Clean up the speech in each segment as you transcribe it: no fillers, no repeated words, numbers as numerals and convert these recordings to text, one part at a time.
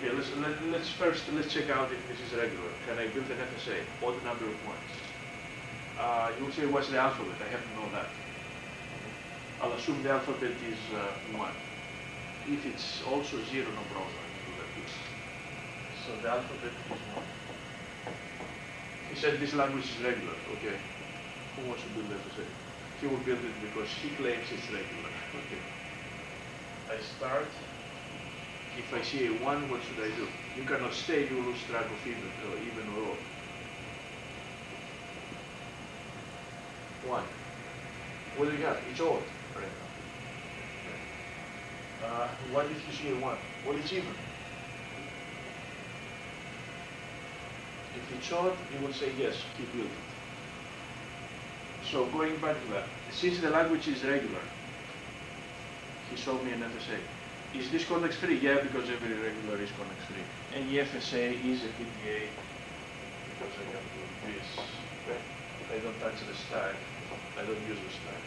Okay, let's first check out if this is regular. Can I build an FSA? Odd number of ones. You will say, what's the alphabet? I have to know that. I'll assume the alphabet is 1. If it's also 0, no problem. I can do that too. So the alphabet is 1. He said this language is regular. Okay. Who wants to build FSA? He will build it because he claims it's regular. Okay. I start. If I see a 1, what should I do? You cannot stay, you lose track of even or odd. 1. What do you have? It's odd right now. What if you see a 1? Well, it's even. If it's odd, you will say yes, keep building. So going back to that, since the language is regular, he showed me an FSA. Is this context free? Yeah, because every regular is context free. And the FSA is a PDA because I can do this. Right? I don't touch the stack. I don't use the stack.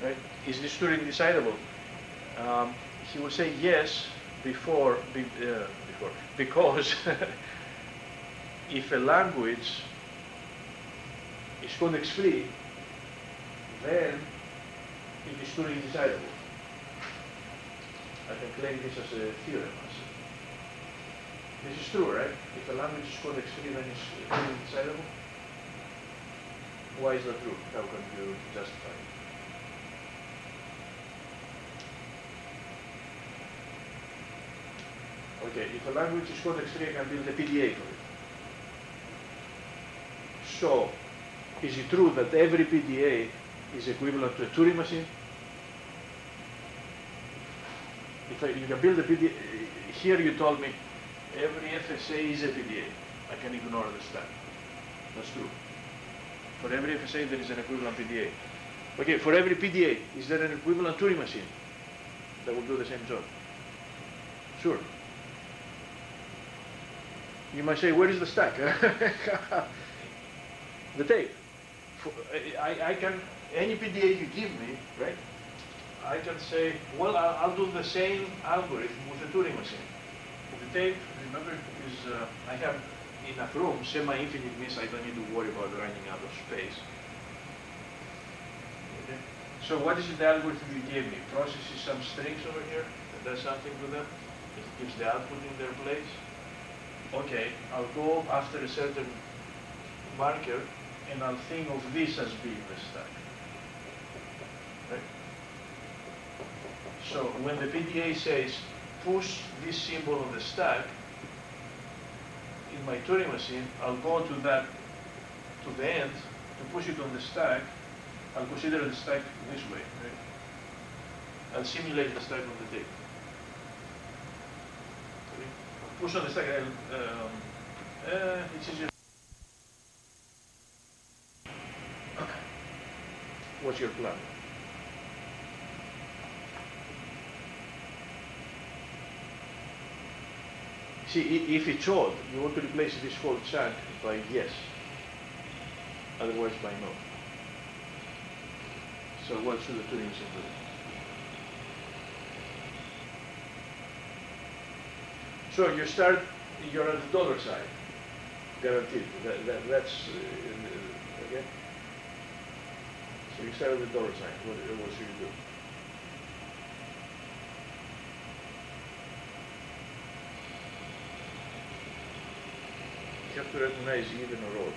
Right? Is this Turing decidable? He will say yes because if a language is context free, then it is Turing decidable. I can claim this as a theorem. This is true, right? If a language is context free, then it's Turing decidable. Why is that true? How can you justify it? Okay, if a language is context free, I can build a PDA for it. So, is it true that every PDA is equivalent to a Turing machine? If you can build a PDA, here you told me every FSA is a PDA. I can ignore the stack. That's true. For every FSA there is an equivalent PDA. Okay, for every PDA, is there an equivalent Turing machine that will do the same job? Sure. You might say, where is the stack? The tape. I can, any PDA you give me, right? I can say, well, I'll do the same algorithm with a Turing machine. The tape, remember, is I have enough room, semi-infinite means I don't need to worry about running out of space. Okay. So what is the algorithm you gave me? Processes some strings over here, and does something with them. It keeps the output in their place. Okay, I'll go after a certain marker, and I'll think of this as being the stack. Right? So when the PDA says, push this symbol on the stack, in my Turing machine, I'll go to that, to the end, to push it on the stack. I'll consider the stack this way. Right? I'll simulate the stack on the tape. Okay. Push on the stack, it's easier. What's your plan? See, if it's odd, you want to replace this whole chunk by yes, otherwise by no. So what should the Turing machine do? So you start, you're at the dollar sign, guaranteed. That's, okay? So you start with the dollar sign. What should you do? You have to recognize even or odd.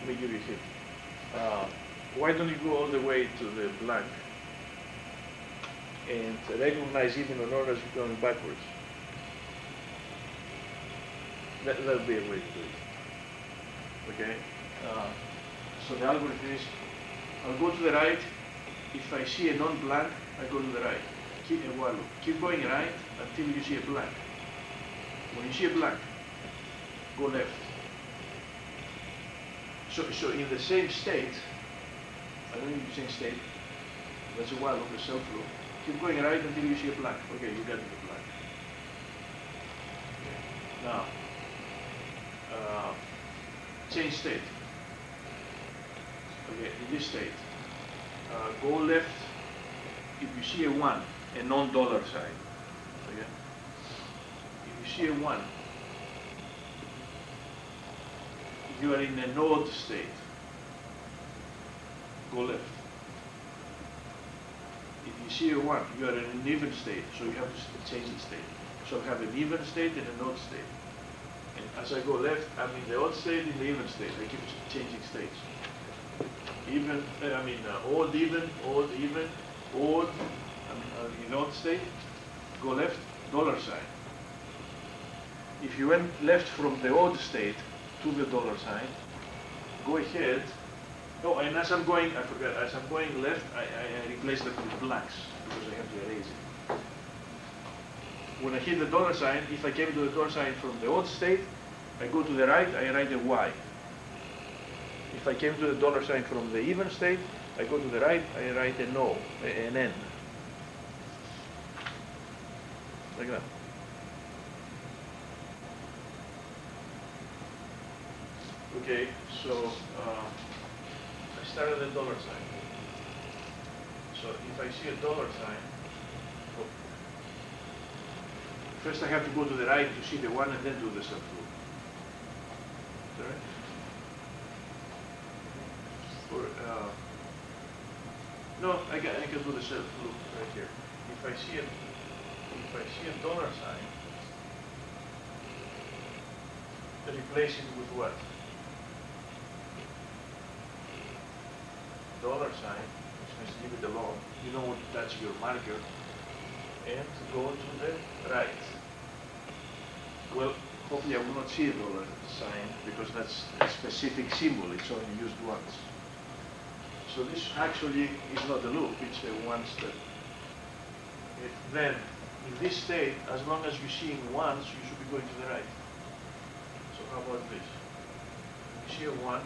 Let me give you a hint. Why don't you go all the way to the blank and recognize even or odd as you're going backwards? That'll be a way to do it. Okay? So the algorithm is, I'll go to the right. If I see a non-blank, I go to the right. Keep a while loop. Keep going right until you see a blank. When you see a blank, go left. So in the same state, I don't need the same state, that's a while loop, a self loop. Keep going right until you see a blank. Okay, you get the blank. Okay. Now, change state. Okay, in this state, go left. If you see a 1, a non-dollar sign, okay? If you see a 1, you are in an odd state. Go left. If you see a 1, you are in an even state, so you have to change the state. So I have an even state and an odd state. And as I go left, I'm in the odd state, in the even state. I keep changing states. Even, odd, even, odd, even, odd, in odd state, go left, dollar sign. If you went left from the odd state to the dollar sign, go ahead. Oh, and as I'm going, I forgot, as I'm going left, I replace them with blanks because I have to erase it. When I hit the dollar sign, if I came to the dollar sign from the odd state, I go to the right, I write a Y. If I came to the dollar sign from the even state, I go to the right, I write an O, an N. Like that. Okay, so I start at the dollar sign. So if I see a dollar sign, first I have to go to the right to see the 1 and then do the subgroup. Is that right? No, I can do the subgroup right here. If I see a dollar sign, replace it with what? Dollar sign, which means leave it alone. You don't want to touch your marker, and go to the right. Well, hopefully I will not see a dollar sign because that's a specific symbol. It's only used once. So this actually is not a loop. It's a one step. Then, in this state, as long as you're seeing ones, you should be going to the right. So how about this? You see a 1,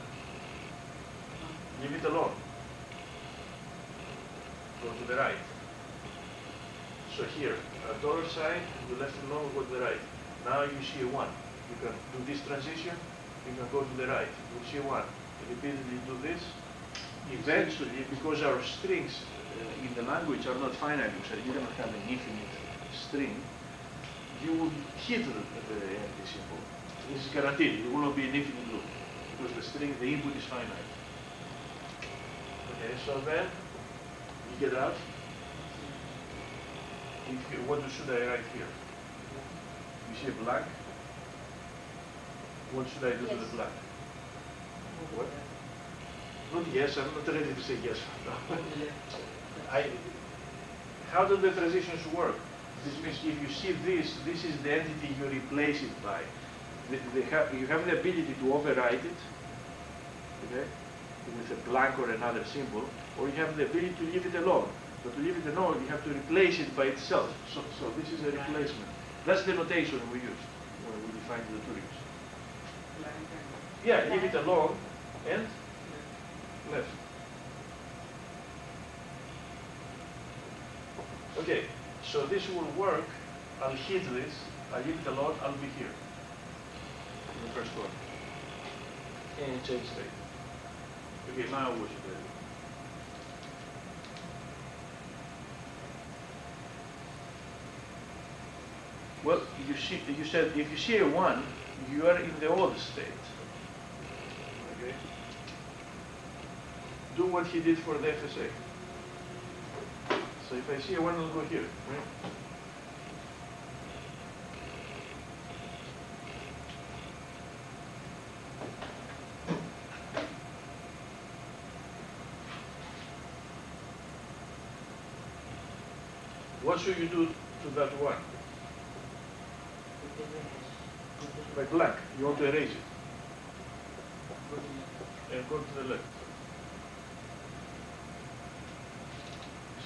leave it alone. Go to the right. So here, a dollar sign, you left it alone, go to the right. Now you see a 1. You can do this transition, you can go to the right. You see a 1. Repeatedly do this. Eventually, because our strings in the language are not finite, so you cannot have an infinite string, you will hit the empty symbol. This is guaranteed. It will not be an infinite loop because the string, the input is finite. Okay, so then you get out. What should I write here? You see a blank? What should I do to the blank? What? Not yes, I'm not ready to say yes. How do the transitions work? This means if you see this, this is the entity you replace it by. You have the ability to override it, okay, with a blank or another symbol, or you have the ability to leave it alone. But to leave it alone, you have to replace it by itself. So this is a replacement. That's the notation we use when we define the Turing's. Yeah, leave it alone and left. Okay, so this will work. I'll hit this, I'll leave it alone, I'll be here in the first one. And change state. Okay, now what should I do? Well, you said if you see a 1, you are in the odd state. Okay? Do what he did for the FSA. So if I see a 1, I'll go here, right? What should you do to that 1? By blank, you want to erase it. And go to the left.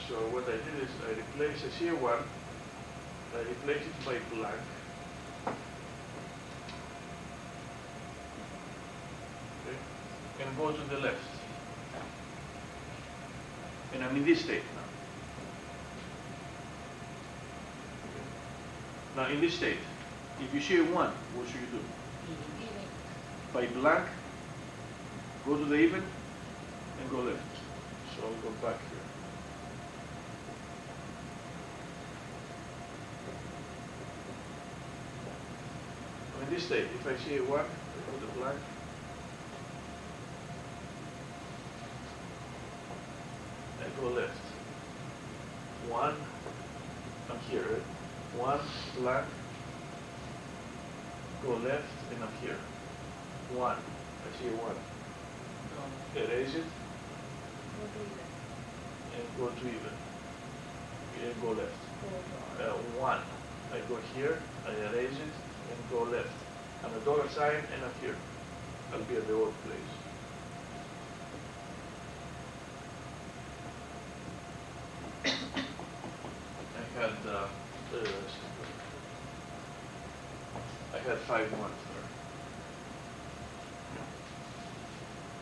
So what I did is I replace, I see a 1, I replace it by blank. Okay. And go to the left. And I'm in this state now. Now in this state, if you see a 1, what should you do? Even. By blank, go to the even and go left. So I'll go back here. In this state, if I see a 1, I go to blank. I go left. 1, I'm here, right? 1, blank, go left, and I'm here. 1, I see a 1. Erase it, and go to even. And go left. 1, I go here, I erase it, and go left. I'm a dollar sign, and I'm here. I'll be at the old place. I had 5 ones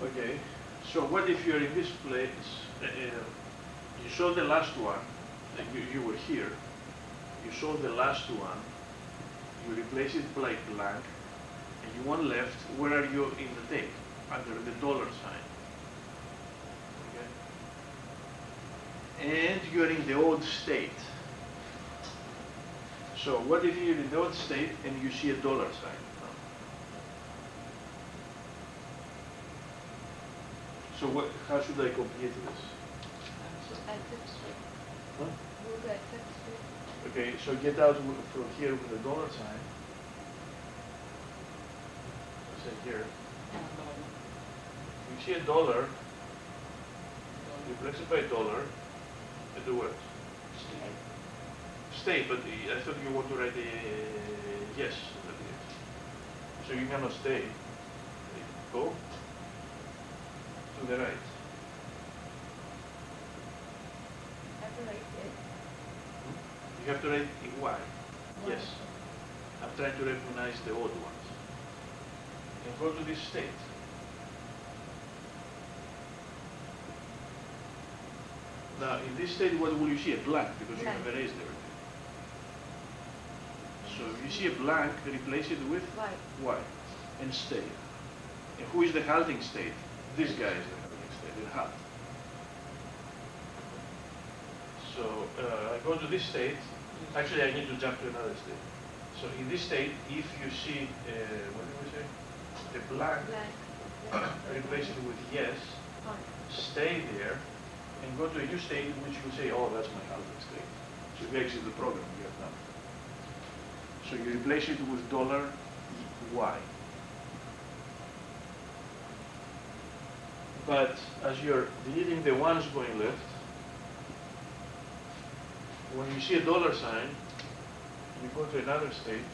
there. Okay, so what if you're in this place, you saw the last one, like you were here, you saw the last one, you replace it by blank, and you want left, where are you in the tape? Under the dollar sign. Okay? And you're in the odd state. So what if you're in the odd state and you see a dollar sign? So how should I compute this? Huh? Okay, so get out from here with the dollar sign. Let's say here. You see a dollar, replace it by dollar, and do what? Stay, but I thought you want to write a yes. So you cannot stay. Go to the right. You have to write a Y. Yes. I'm trying to recognize the odd ones. And go to this state. Now, in this state, what will you see? A blank, because you have erased everything. So if you see a blank, replace it with Y. And stay. And who is the halting state? This guy is the halting state, the halt. So I go to this state. Actually, I need to jump to another state. So in this state, if you see, what did we say? The blank, replace it with yes, stay there, and go to a new state in which you say, oh, that's my halting state. So you exit the program, you have done. So you replace it with $Y. But as you're deleting the ones going left, when you see a dollar sign, you go to another state.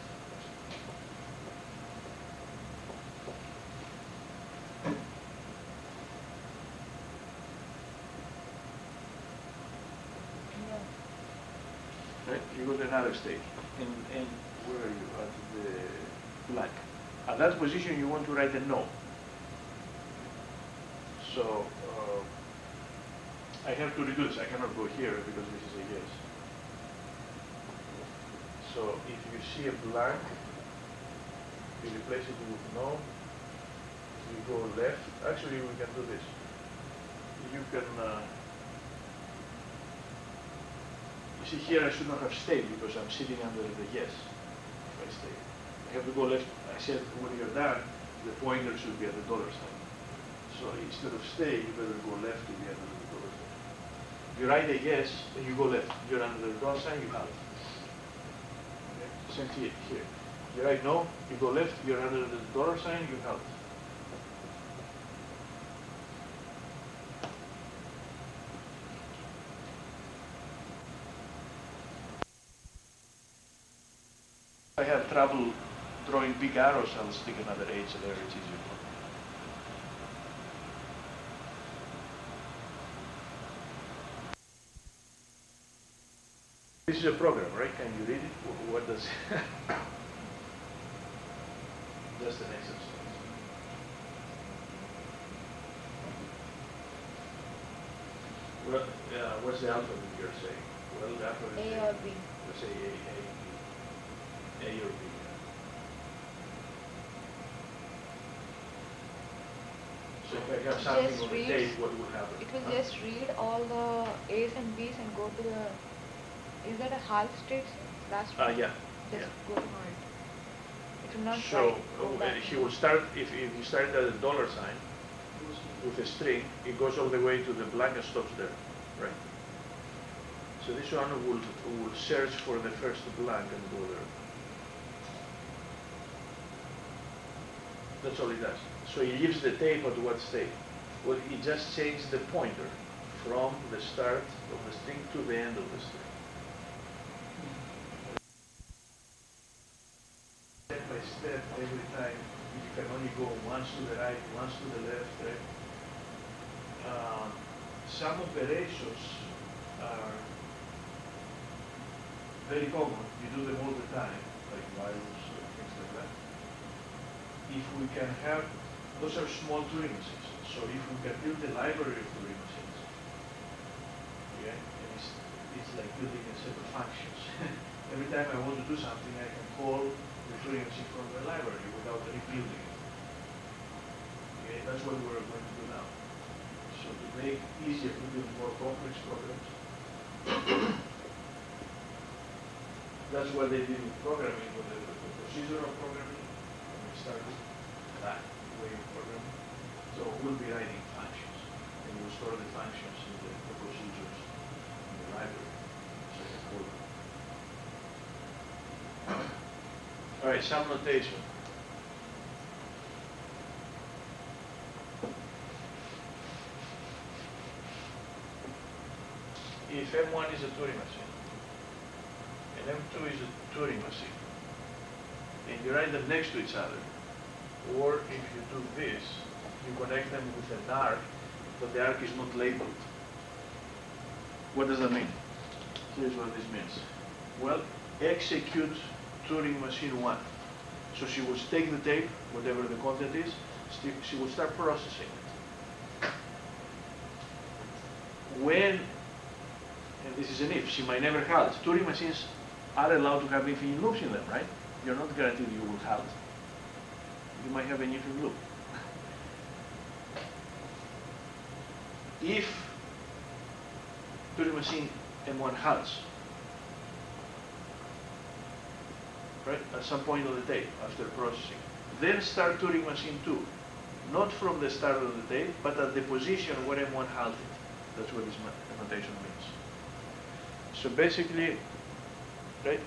Right? You go to another state. And where are you? At the blank. At that position, you want to write a no. So I have to reduce. I cannot go here because this is a yes. So if you see a blank, you replace it with no. You go left. Actually, we can do this. You can. You see here, I should not have stayed because I'm sitting under the yes. If I stay, I have to go left. I said when you're done, the pointer should be at the dollar sign. So instead of stay, you better go left to be under the dollar sign. You write a yes, and you go left. You're under the dollar sign, you halt. Okay? Same here. You write no, you go left, you're under the dollar sign, you halt. If I have trouble drawing big arrows, I'll stick another H there, it's easier for me. This is a program, right? Can you read it? What does it? Just an exercise. What's the alphabet you're saying? Well, the alphabet. A or B. Let's say A, B. A or B. So if I have something Just on the reads, tape, what will happen? it will just read all the A's and B's and go to the, is that a half statement? Last one? Yeah. Just Yeah. go to it. It will not So go back. he will start, if you start at a dollar sign with a string, it goes all the way to the blank and stops there, right? So this one will search for the first blank and go there. That's all it does. So he leaves the tape at what state? Well, he just changed the pointer from the start of the string to the end of the string. Step by step, every time, you can only go once to the right, once to the left, right? Some operations are very common. You do them all the time, like virus or things like that. If we can have, those are small Turing machines. So if we can build a library of Turing machines, okay, and it's like building a set of functions. Every time I want to do something, I can call the Turing machine from the library without rebuilding it. Okay, that's what we're going to do now. So to make it easier to build more complex programs, that's what they did with programming, with the procedural programming, when we started that way of programming. So we'll be writing functions, and we'll store the functions in the procedures in the library, so I can call them. All right, some notation. If M1 is a Turing machine, and M2 is a Turing machine, and you write them next to each other, or if you do this, you connect them with an arc, but the arc is not labeled. What does that mean? Here's what this means. Well, execute Turing machine 1. So she will take the tape, whatever the content is, she will start processing it. When, and this is an if, she might never halt. Turing machines are allowed to have infinite loops in them, right? You're not guaranteed you will halt. You might have an infinite loop. If Turing machine M1 halts, right, at some point on the tape after processing, then start Turing machine 2, not from the start of the tape, but at the position where M1 halted. That's what this notation means. So basically, right,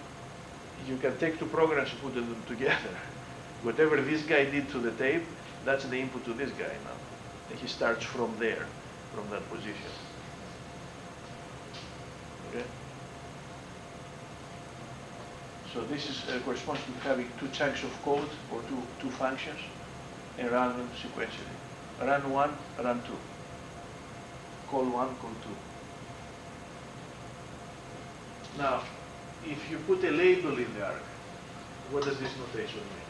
you can take two programs and put them together. Whatever this guy did to the tape, that's the input to this guy now. And he starts from there, from that position. Okay? So this is, corresponds to having two chunks of code or two functions and run them sequentially. Run 1, run 2. Call 1, call 2. Now, if you put a label in the arc, what does this notation mean?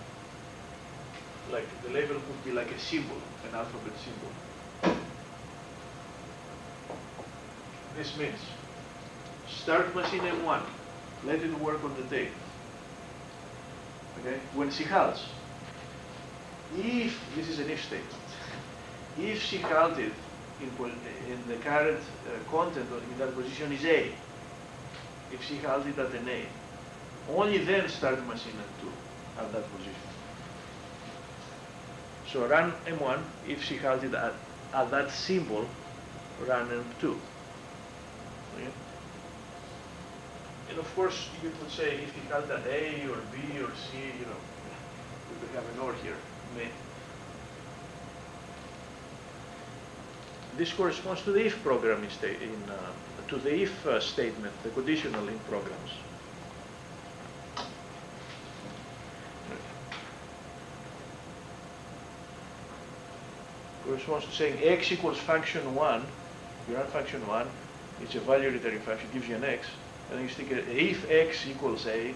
Like, the label could be like a symbol, an alphabet symbol. This means, start machine M1, let it work on the tape. Okay? When she halts, if, this is an if statement, if she halted in the current content in that position is A, if she halted at an A, only then start machine M2 at that position. So run M1, if she halted at that symbol, run M2. Okay? And of course, you could say if he halted at A or B or C, you know, we could have an OR here. This corresponds to the if programming to the if statement, the conditional in programs. Corresponds to saying x equals function 1, you run function 1, it's a value returning function, gives you an x, and then you stick it, if x equals a,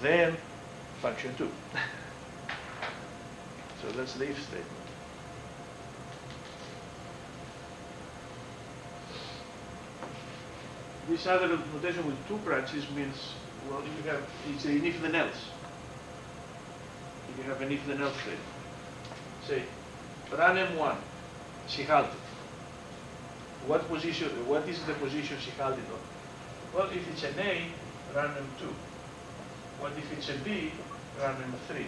then function 2. So that's the if statement. This other notation with two branches means, well, you have, it's an if then else. you have an if-then else statement. Say, run M1, she halted. What is the position she halted on? Well, if it's an A, run M2. What if it's a B, run M3?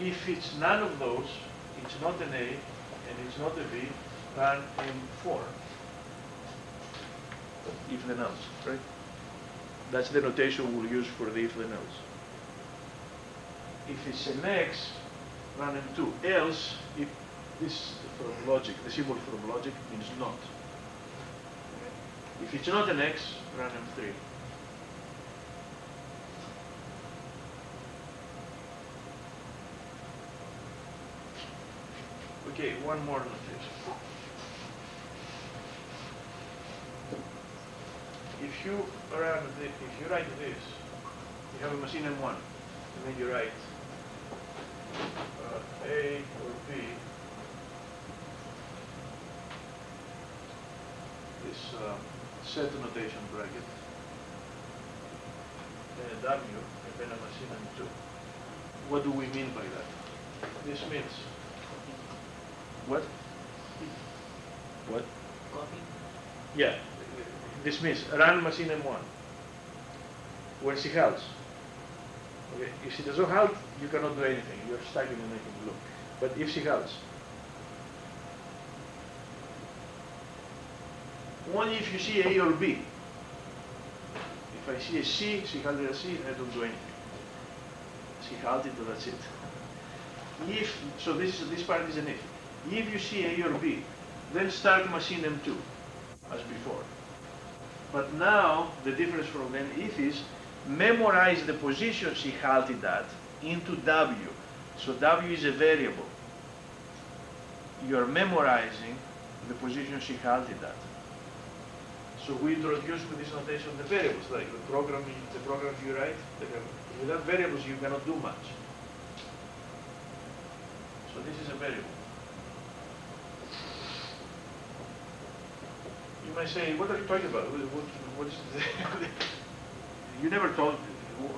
If it's none of those, it's not an A and it's not a B, run M4. If then else, right? That's the notation we'll use for the if then else. If it's an X, run M2. Else, if this from logic, the symbol from logic means not. If it's not an X, run M3. Okay, one more notation. If you write this, you have a machine M1, and then you write A or B, this set notation bracket, then a W, and then a machine M2. What do we mean by that? This means what? What? Copy. Yeah. This means run machine M1 when she halts. Okay. If she doesn't halt, you cannot do anything. You're stuck in the naked loop. But if she halts, only if you see A or B. If I see a C, she halted a C, I don't do anything. She halted, that's it. So this part is an if. If you see A or B, then start machine M2 as before. But now, the difference from an if is memorize the position she halted at into W. So W is a variable. You're memorizing the position she halted at. So we introduce with this notation the variables, like the programs you write. Without variables, you cannot do much. So this is a variable. You might say, what are you talking about? What is you never told,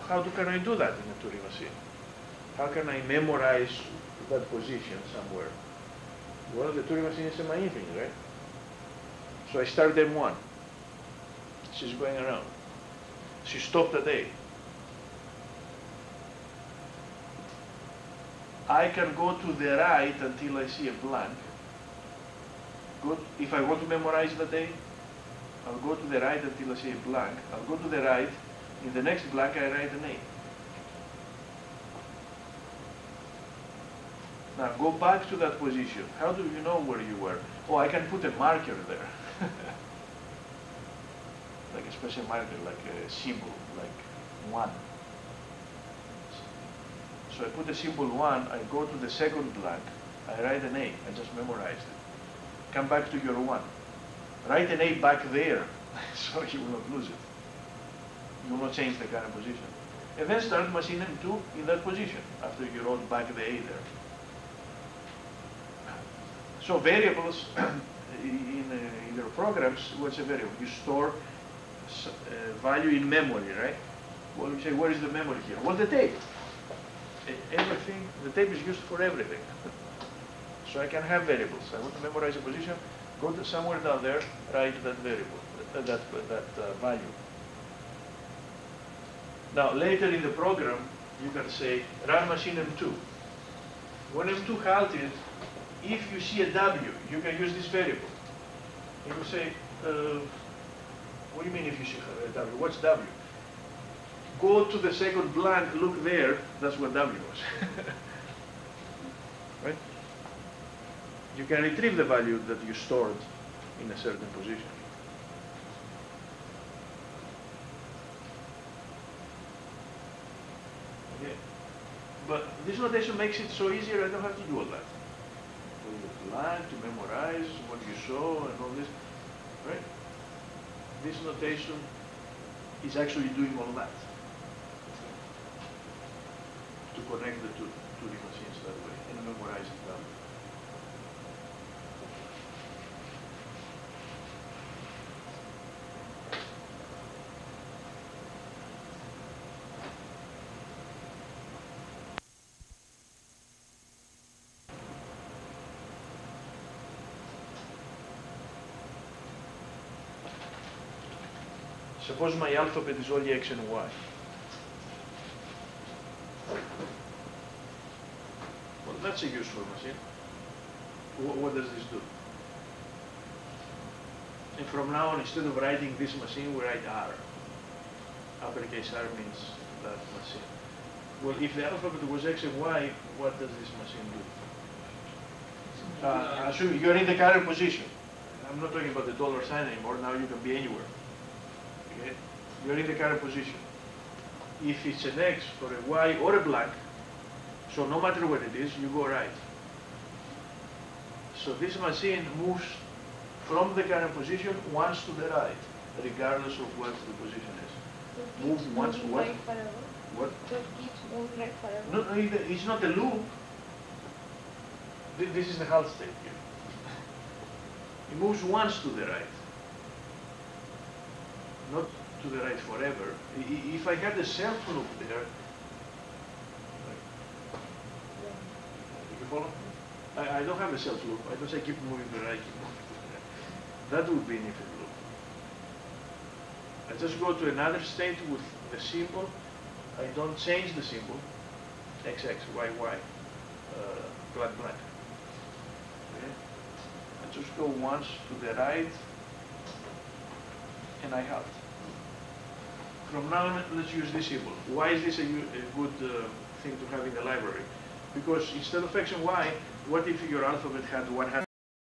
how can I do that in a Turing machine? How can I memorize that position somewhere? Well, the Turing machine is semi-infinite, right? So I start M1. She's going around. She stopped at A. I can go to the right until I see a blank. If I want to memorize the day, I'll go to the right until I see a blank. I'll go to the right. In the next blank, I write an A. Now, go back to that position. How do you know where you were? Oh, I can put a marker there. Like a special marker, like a symbol, like 1. So I put the symbol 1, I go to the second blank, I write an A. I just memorized it. Come back to your 1. Write an A back there, so you will not lose it. You will not change the current position. And then start machine M2 in that position, after you wrote back the A there. So variables, in your programs, what's a variable? You store value in memory, right? Well, you say, where is the memory here? Well, the tape. Everything, the tape is used for everything. So I can have variables. I want to memorize a position, go to somewhere down there, write that variable, that value. Now, later in the program, you can say, run machine M2. When M2 halted, if you see a W, you can use this variable. You will say, what do you mean if you see a W? What's W? Go to the second blank, look there, that's what W was. Right? You can retrieve the value that you stored in a certain position. Okay. But this notation makes it so easier, I don't have to do all that. The blank, to memorize what you saw and all this, right? This notation is actually doing all that. To connect the two machines that way and memorize it that way. Suppose my alphabet is only X and Y. Well, that's a useful machine. What does this do? And from now on, instead of writing this machine, we write R. Uppercase R means that machine. Well, if the alphabet was X and Y, what does this machine do? Assume you're in the current position. I'm not talking about the dollar sign anymore. Now you can be anywhere. Okay? You're in the current position. If it's an X or a Y or a blank, so no matter what it is, you go right. So this machine moves from the current position once to the right, regardless of what the position is. So Move once what? right forever. What? So it keeps moving right forever. No, it's not a loop. This is the halt state here. It moves once to the right, not to the right forever. If I had a self loop there, you follow? I don't have a self loop. I don't say keep moving to the right, keep moving to the right. That would be an infinite loop. I just go to another state with the symbol. I don't change the symbol. XX, YY, blank, blank. Okay? I just go once to the right, and I halt. From now on, let's use this symbol. Why is this a good thing to have in the library? Because instead of X and Y, what if your alphabet had 100?